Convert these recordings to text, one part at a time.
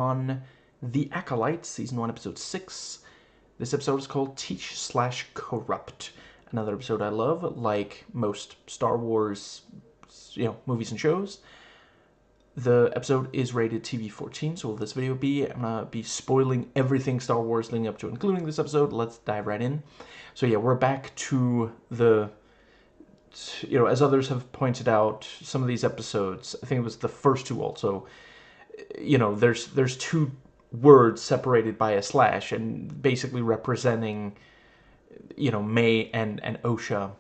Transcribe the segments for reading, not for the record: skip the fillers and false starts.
on The Acolyte, Season 1, Episode 6. This episode is called Teach/Corrupt. Another episode I love, like most Star Wars, movies and shows. The episode is rated TV-14, so will this video be? I'm going to be spoiling everything Star Wars leading up to, including this episode. Let's dive right in. So yeah, we're back to the, as others have pointed out, some of these episodes, I think it was the first two also, there's two words separated by a slash and basically representing, May and Osha.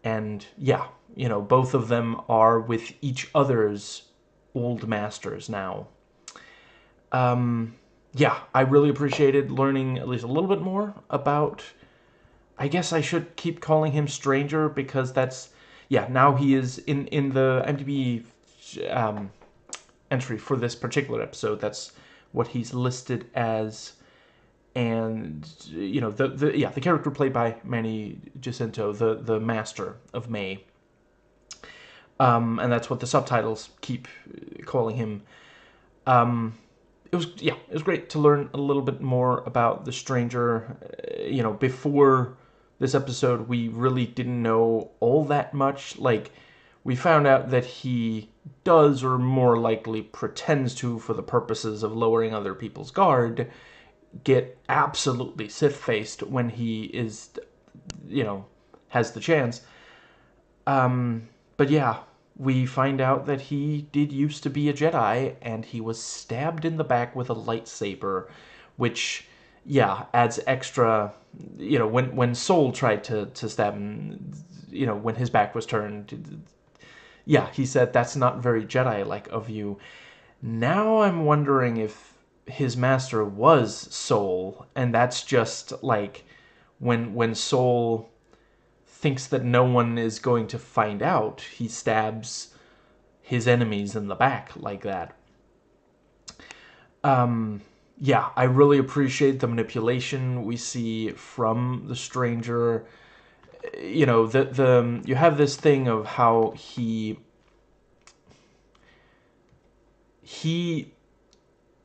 And yeah, both of them are with each other's old masters now. Yeah, I really appreciated learning at least a little bit more about, I guess I should keep calling him Stranger because that's, yeah, now he is in the IMDb entry for this particular episode. That's what he's listed as. And the character played by Manny Jacinto, the master of May, and that's what the subtitles keep calling him. It was great to learn a little bit more about the Stranger. Before this episode, we really didn't know all that much. Like, we found out that he does, or more likely pretends to, for the purposes of lowering other people's guard, get absolutely Sith-faced when he is, has the chance. But yeah, we find out that he did used to be a Jedi, and he was stabbed in the back with a lightsaber, which, yeah, adds extra, when Soul tried to stab him, when his back was turned, yeah, he said, that's not very Jedi-like of you. Now I'm wondering if his master was Soul, and that's just like when Soul thinks that no one is going to find out, he stabs his enemies in the back like that. Yeah, I really appreciate the manipulation we see from the Stranger. You have this thing of how he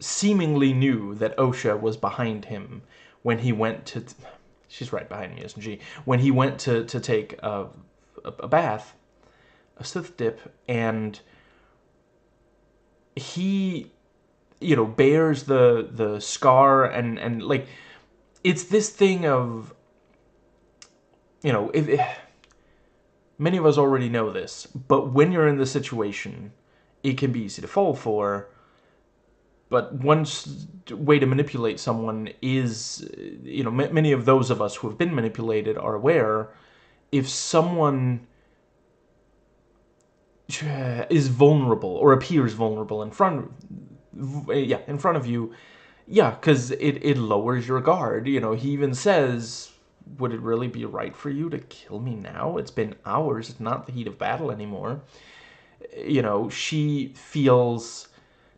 seemingly knew that Osha was behind him when he went to... She's right behind me, isn't she? When he went to take a bath, a Sith dip, and he, bears the scar, and like, it's this thing of, many of us already know this, but when you're in the situation, it can be easy to fall for. But one way to manipulate someone is, many of those of us who have been manipulated are aware, if someone is vulnerable or appears vulnerable in front of you, yeah, because it lowers your guard. He even says, would it really be right for you to kill me now? It's been hours. It's not the heat of battle anymore. She feels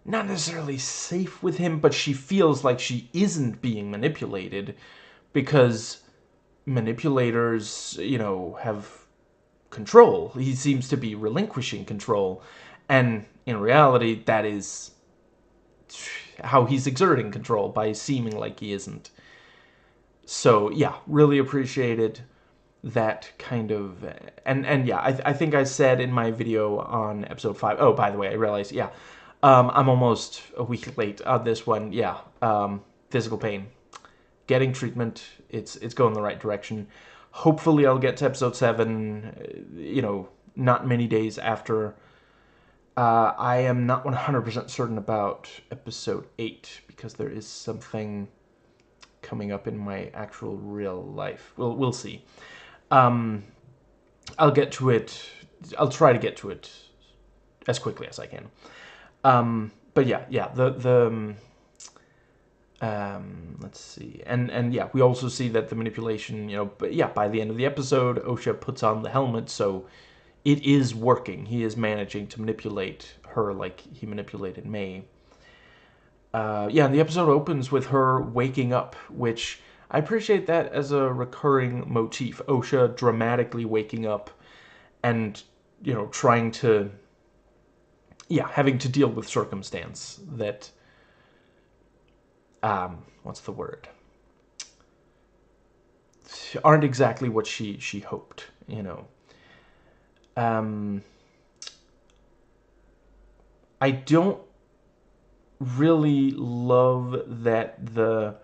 not necessarily safe with him, but she feels like she isn't being manipulated because manipulators, have control. He seems to be relinquishing control, and in reality, that is how he's exerting control, by seeming like he isn't. So yeah, really appreciated that kind of, and yeah, I think I said in my video on episode 5, oh, by the way, I realized, yeah, I'm almost a week late on this one. Yeah, physical pain, getting treatment. It's going the right direction. Hopefully, I'll get to episode 7. Not many days after. I am not 100% certain about episode 8 because there is something coming up in my actual real life. We'll see. I'll get to it. I'll try to get to it as quickly as I can. But yeah, let's see, and yeah, we also see that the manipulation, but yeah, by the end of the episode, Osha puts on the helmet, so it is working. He is managing to manipulate her like he manipulated May. Yeah, and the episode opens with her waking up, which I appreciate that as a recurring motif. Osha dramatically waking up and, trying to, yeah, having to deal with circumstance that what's the word? Aren't exactly what she hoped, you know. Um, I don't really love that the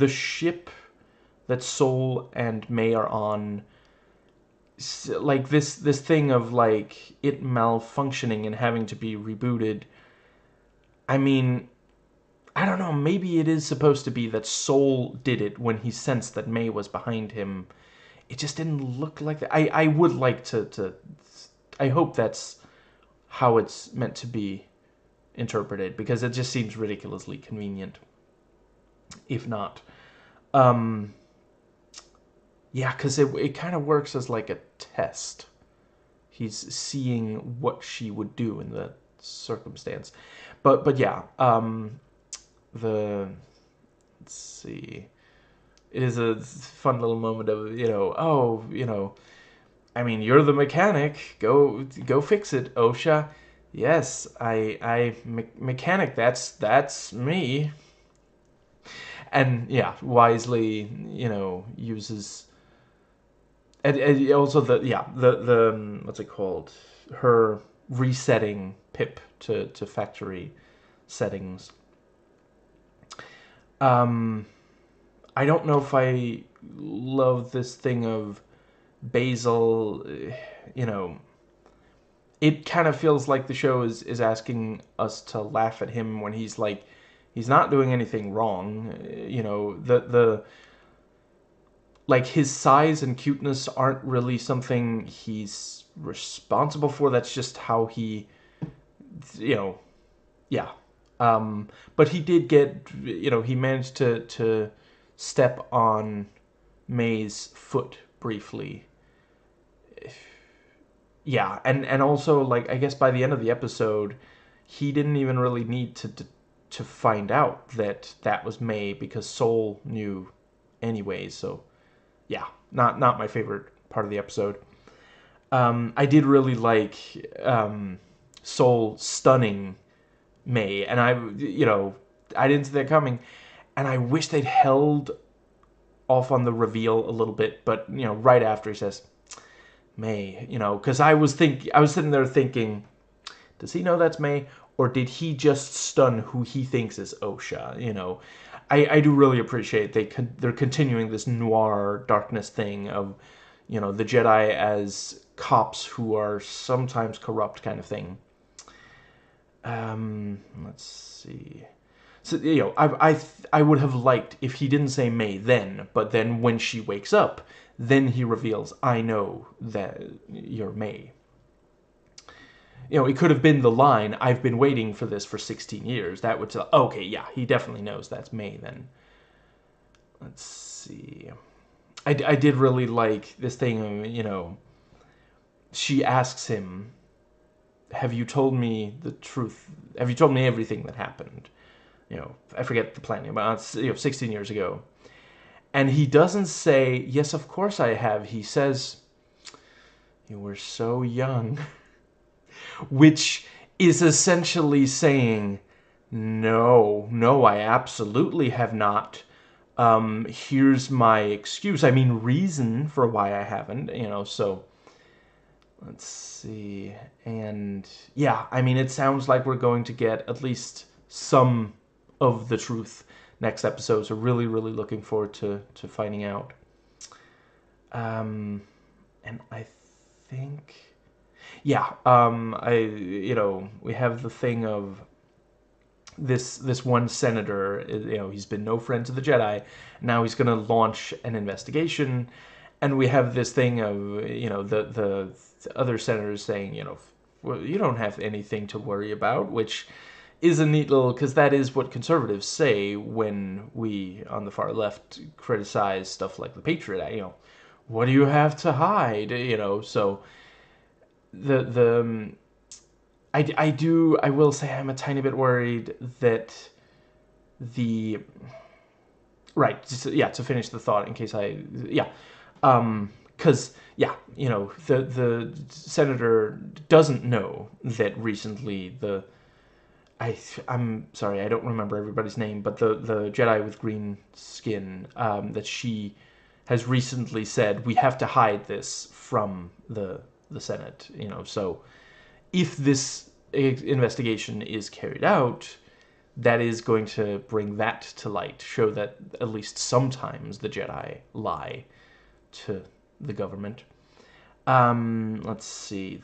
ship that Soul and May are on, like this thing of like it malfunctioning and having to be rebooted. I mean, I don't know, maybe it is supposed to be that Soul did it when he sensed that May was behind him. It just didn't look like that. I would like to I hope that's how it's meant to be interpreted, because it just seems ridiculously convenient if not. Um, yeah, because it kind of works as like a test. He's seeing what she would do in the circumstance. But yeah, the let's see. It is a fun little moment of, oh, I mean, you're the mechanic. Go fix it, OSHA. Yes, mechanic. That's me. And yeah, wisely, uses, and also the what's it called? Her resetting Pip to factory settings. Um, I don't know if I love this thing of Basil. You know, it kind of feels like the show is asking us to laugh at him when he's not doing anything wrong. The like his size and cuteness aren't really something he's responsible for. That's just how he, yeah. But he did get, he managed to step on May's foot briefly. Yeah, and also, like, I guess by the end of the episode, he didn't even really need to find out that that was May, because Soul knew anyway. So yeah, not my favorite part of the episode. I did really like Soul stunning May, and I didn't see that coming, and I wish they'd held off on the reveal a little bit. But right after he says May, because I was sitting there thinking, does he know that's May, or did he just stun who he thinks is OSHA? I do really appreciate they're continuing this noir darkness thing of, the Jedi as cops who are sometimes corrupt, kind of thing. Let's see. So I would have liked if he didn't say May then, but then when she wakes up, then he reveals, I know that you're May. It could have been the line, I've been waiting for this for 16 years. That would say, okay, yeah, he definitely knows that's May then. Let's see. I did really like this thing, she asks him, have you told me the truth? Have you told me everything that happened? I forget the plan, but 16 years ago. And he doesn't say, yes, of course I have. He says, you were so young. Which is essentially saying, no, I absolutely have not. Here's my excuse. I mean, reason for why I haven't, so let's see. And yeah, I mean, it sounds like we're going to get at least some of the truth next episode. So really, really looking forward to finding out. And I think, yeah, we have the thing of this one senator. He's been no friend to the Jedi. Now he's going to launch an investigation, and we have this thing of the other senators saying, well, you don't have anything to worry about, which is a neat little, because that is what conservatives say when we on the far left criticize stuff like the Patriot Act. What do you have to hide? So I will say I'm a tiny bit worried that to finish the thought in case because the senator doesn't know that recently I'm sorry, I don't remember everybody's name, but the Jedi with green skin, that she has recently said we have to hide this from the Senate. So if this investigation is carried out, that is going to bring that to light, show that at least sometimes the Jedi lie to the government. Let's see.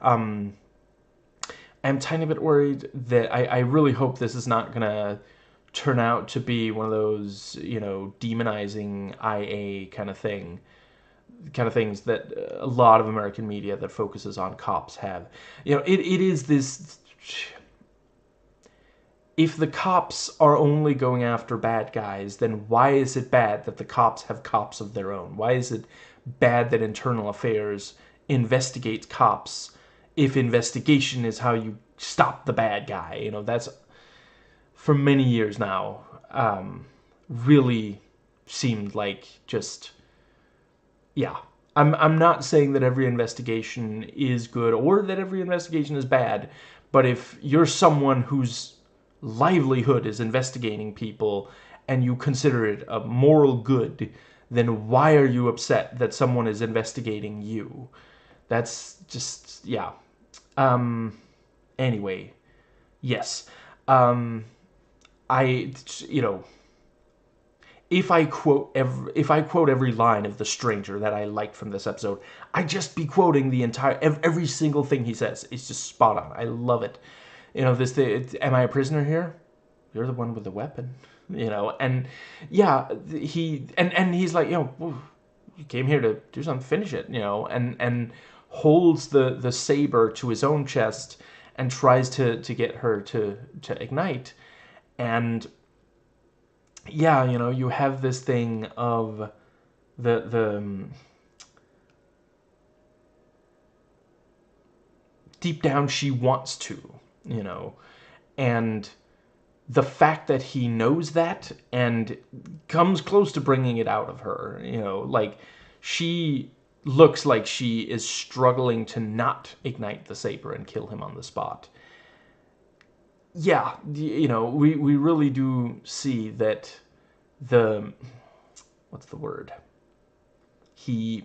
I'm a tiny bit worried that I really hope this is not gonna turn out to be one of those, demonizing IA kind of things that a lot of American media that focuses on cops have. It is this. If the cops are only going after bad guys, then why is it bad that the cops have cops of their own? Why is it bad that Internal Affairs investigates cops if investigation is how you stop the bad guy? That's for many years now really seemed like just, yeah. I'm not saying that every investigation is good or that every investigation is bad, but if you're someone whose livelihood is investigating people and you consider it a moral good, then why are you upset that someone is investigating you? That's just, yeah. Anyway, yes. I, you know, if I quote every line of The Stranger that I liked from this episode, I'd just be quoting the entire every single thing he says. It's just spot on. I love it. This thing, am I a prisoner here? You're the one with the weapon. And yeah, he's like, you came here to do something, finish it, and holds the saber to his own chest and tries to get her to ignite. And yeah, you have this thing of the deep down she wants to, and the fact that he knows that and comes close to bringing it out of her, like she looks like she is struggling to not ignite the saber and kill him on the spot. Yeah, we really do see that what's the word? He's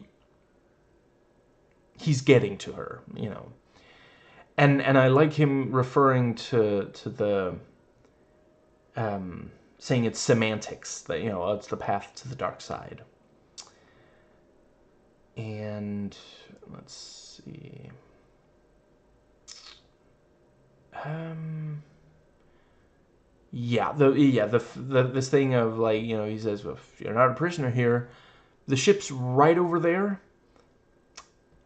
getting to her, And I like him referring to the saying it's semantics, that it's the path to the dark side. And let's see. This thing of like, he says, well, if you're not a prisoner here, the ship's right over there.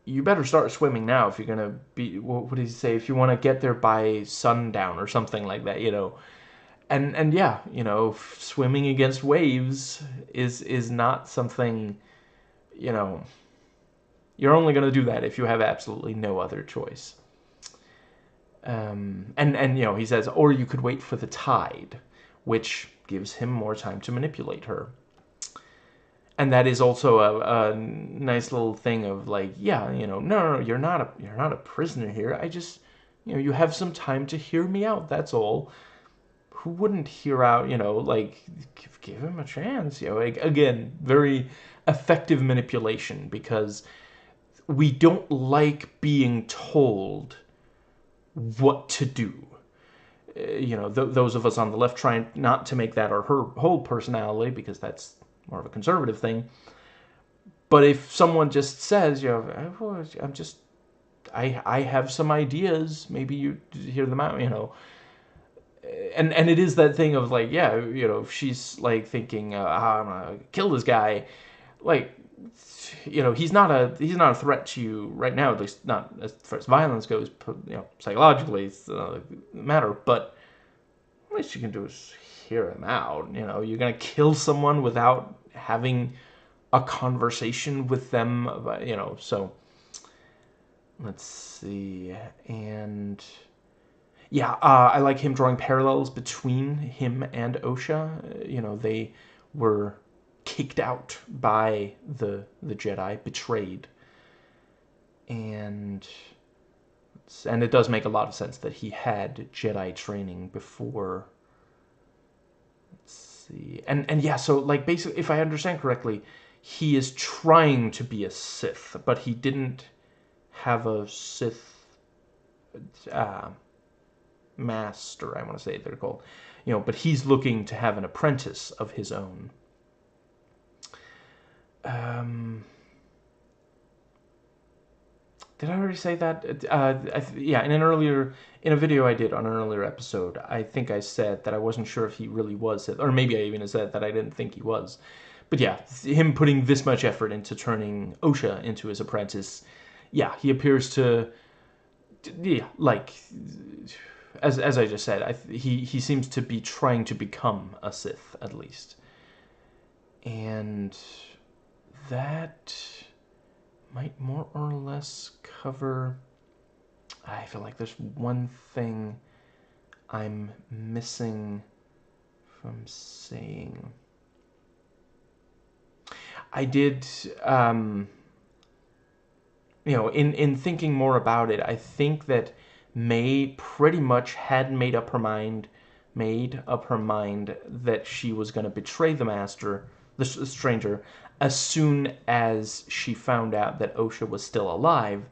You better start swimming now if you're gonna be. What did he say? If you want to get there by sundown or something like that, And yeah, swimming against waves is not something, you're only gonna do that if you have absolutely no other choice. And he says, or you could wait for the tide, which gives him more time to manipulate her. And that is also a nice little thing of like, yeah, no, you're not a prisoner here. I just, you have some time to hear me out. That's all. Who wouldn't hear out? Like give him a chance. Like, again, very effective manipulation, because we don't like being told what to do. Those of us on the left trying not to make that our her whole personality, because that's more of a conservative thing. But if someone just says, I have some ideas, maybe you hear them out, and it is that thing of like, yeah, if she's like thinking, I'm gonna kill this guy, like, he's not a threat to you right now, at least not as far as violence goes. Psychologically, it's another matter. But at least you can do is hear him out. You're gonna kill someone without having a conversation with them. So let's see. And yeah, I like him drawing parallels between him and Osha. They were kicked out by the Jedi, betrayed. And And it does make a lot of sense that he had Jedi training before. Let's see. And yeah, so like basically, if I understand correctly, he is trying to be a Sith, but he didn't have a Sith uh, master, I want to say they're called. But he's looking to have an apprentice of his own. Did I already say that? Yeah, in a video I did on an earlier episode, I think I said that I wasn't sure if he really was Sith, or maybe I even said that I didn't think he was. But yeah, him putting this much effort into turning Osha into his apprentice, yeah, he appears to, yeah, like, as I just said, he seems to be trying to become a Sith, at least. And that might more or less cover... I feel like there's one thing I'm missing from saying. I did, in thinking more about it, I think that May pretty much had made up her mind that she was going to betray the master, the stranger, as soon as she found out that Osha was still alive,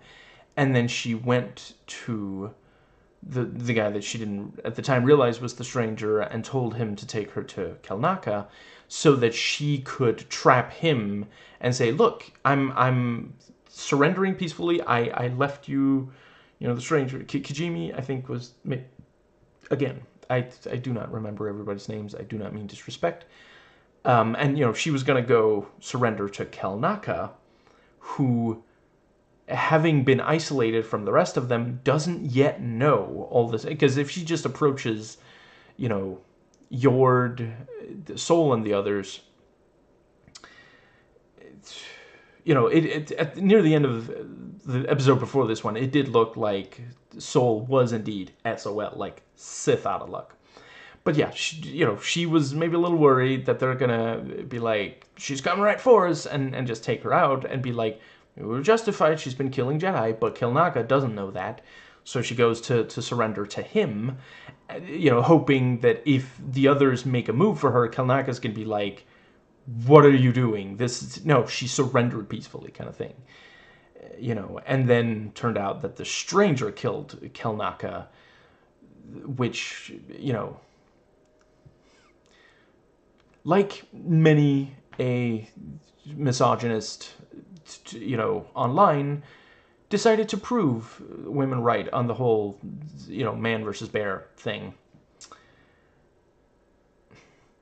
and then she went to the guy that she didn't at the time realize was the stranger and told him to take her to Kelnaka so that she could trap him and say, look, I'm surrendering peacefully. I left you, the stranger, Kijimi, I think was, again, I do not remember everybody's names. I do not mean disrespect. And, she was going to go surrender to Kelnaka, who, having been isolated from the rest of them, doesn't yet know all this. Because if she just approaches, Yord, Soul, and the others, near the end of the episode before this one, it did look like Soul was indeed SOL, like Sith out of luck. But yeah, she was maybe a little worried that they're gonna be like, she's coming right for us, and just take her out and be like, we're justified, she's been killing Jedi, but Kelnaka doesn't know that. So she goes to surrender to him, hoping that if the others make a move for her, Kelnaka's gonna be like, what are you doing? No, she surrendered peacefully, kind of thing. And then turned out that the stranger killed Kelnaka, which, like many a misogynist, online, decided to prove women right on the whole, man versus bear thing.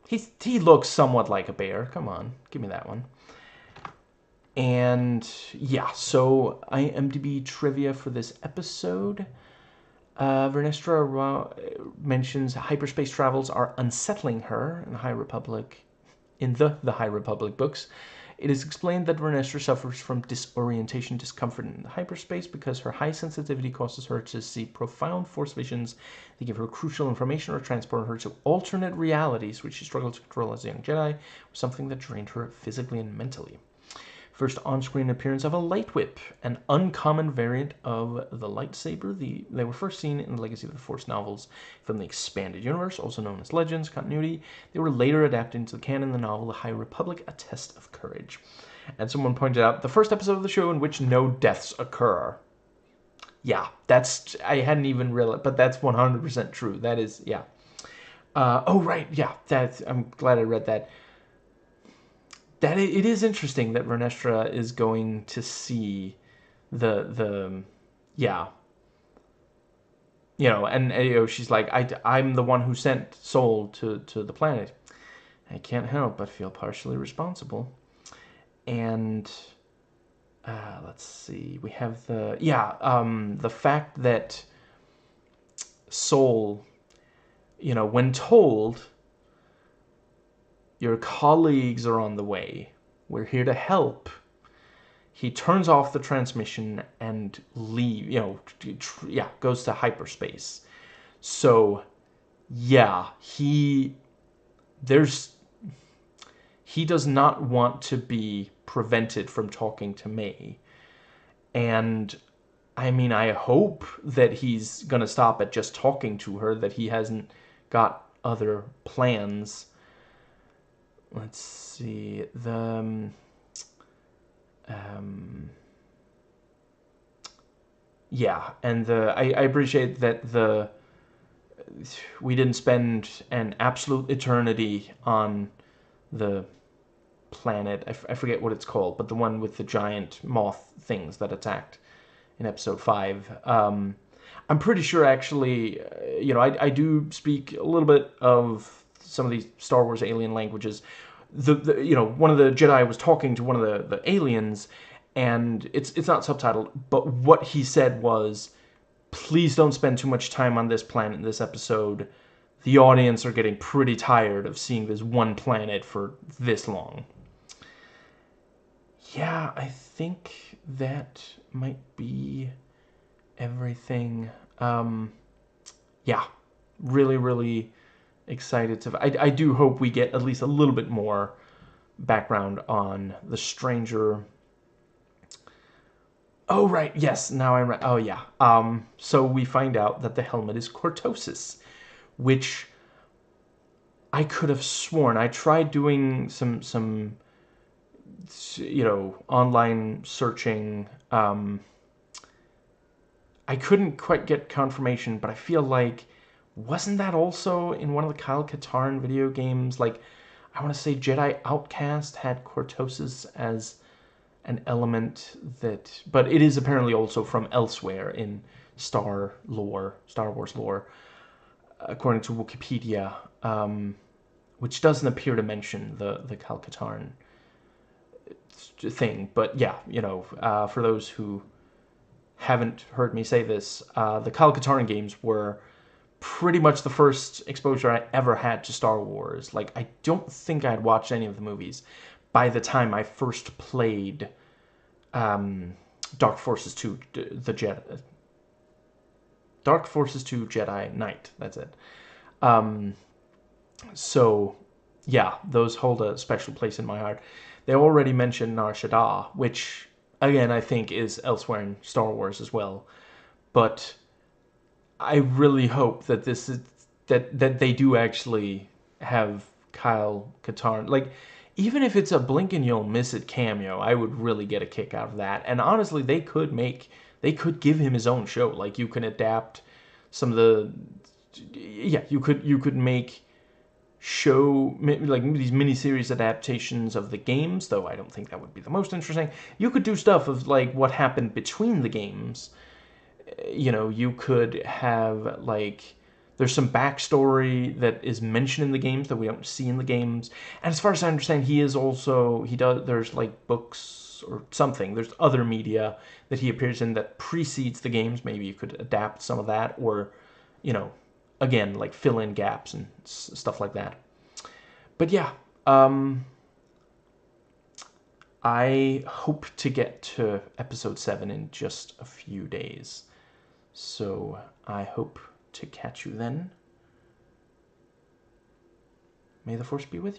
He looks somewhat like a bear. Come on, give me that one. And yeah, so IMDb trivia for this episode. Vernestra mentions hyperspace travels are unsettling her in the High Republic. In the High Republic books, it is explained that Vernestra suffers from disorientation discomfort in hyperspace because her high sensitivity causes her to see profound force visions that give her crucial information or transport her to alternate realities, which she struggled to control as a young Jedi, was something that drained her physically and mentally. First on-screen appearance of a light whip, an uncommon variant of the lightsaber. They were first seen in the Legacy of the Force novels from the Expanded Universe, also known as Legends, continuity. They were later adapted into the canon in the novel The High Republic, A Test of Courage. And someone pointed out, the first episode of the show in which no deaths occur. Yeah, I hadn't even realized, but that's 100% true. That is, yeah. Oh, right, yeah, I'm glad I read that. That it is interesting that Vernestra is going to see yeah, and she's like, I'm the one who sent Soul to the planet. I can't help but feel partially responsible. And let's see, we have the fact that Soul, when told, your colleagues are on the way, we're here to help, he turns off the transmission and goes to hyperspace. So, yeah, he does not want to be prevented from talking to May. And I mean, I hope that he's gonna stop at just talking to her, that he hasn't got other plans. Let's see, yeah, and I appreciate that we didn't spend an absolute eternity on the planet. I forget what it's called, but the one with the giant moth things that attacked in episode 5. I'm pretty sure, actually, I do speak a little bit of some of these Star Wars alien languages. One of the Jedi was talking to one of the aliens, and it's not subtitled, but what he said was, please don't spend too much time on this planet in this episode. The audience are getting pretty tired of seeing this one planet for this long. Yeah, I think that might be everything. Yeah, really, really excited to. I do hope we get at least a little bit more background on the stranger. Oh, right, yes, now I'm right. Oh, yeah. So we find out that the helmet is cortosis, which I could have sworn. I tried doing some online searching. I couldn't quite get confirmation, but I feel like, wasn't that also in one of the Kyle Katarn video games? Like, I want to say Jedi Outcast had cortosis as an element that, but it is apparently also from elsewhere in Star Wars lore, according to Wikipedia, which doesn't appear to mention the Kyle Katarn thing. But yeah, for those who haven't heard me say this, the Kyle Katarn games were pretty much the first exposure I ever had to Star Wars. Like, I don't think I had watched any of the movies by the time I first played Dark Forces 2, the Jedi. Dark Forces 2 Jedi Knight, that's it. So, yeah, those hold a special place in my heart. They already mentioned Nar Shaddaa, which, again, I think is elsewhere in Star Wars as well. But I really hope that this is that they do actually have Kyle Katarn. Like, even if it's a blink and you'll miss it cameo, I would really get a kick out of that. And honestly, they could give him his own show. Like, you can adapt some of the, yeah, you could make show like these miniseries adaptations of the games, though I don't think that would be the most interesting. You could do stuff of like what happened between the games. You could have, like, there's some backstory that is mentioned in the games that we don't see in the games. And as far as I understand, there's like books or something. There's other media that he appears in that precedes the games. Maybe you could adapt some of that, or, again, like fill in gaps and stuff like that. But yeah, I hope to get to episode 7 in just a few days. So I hope to catch you then. May the Force be with you.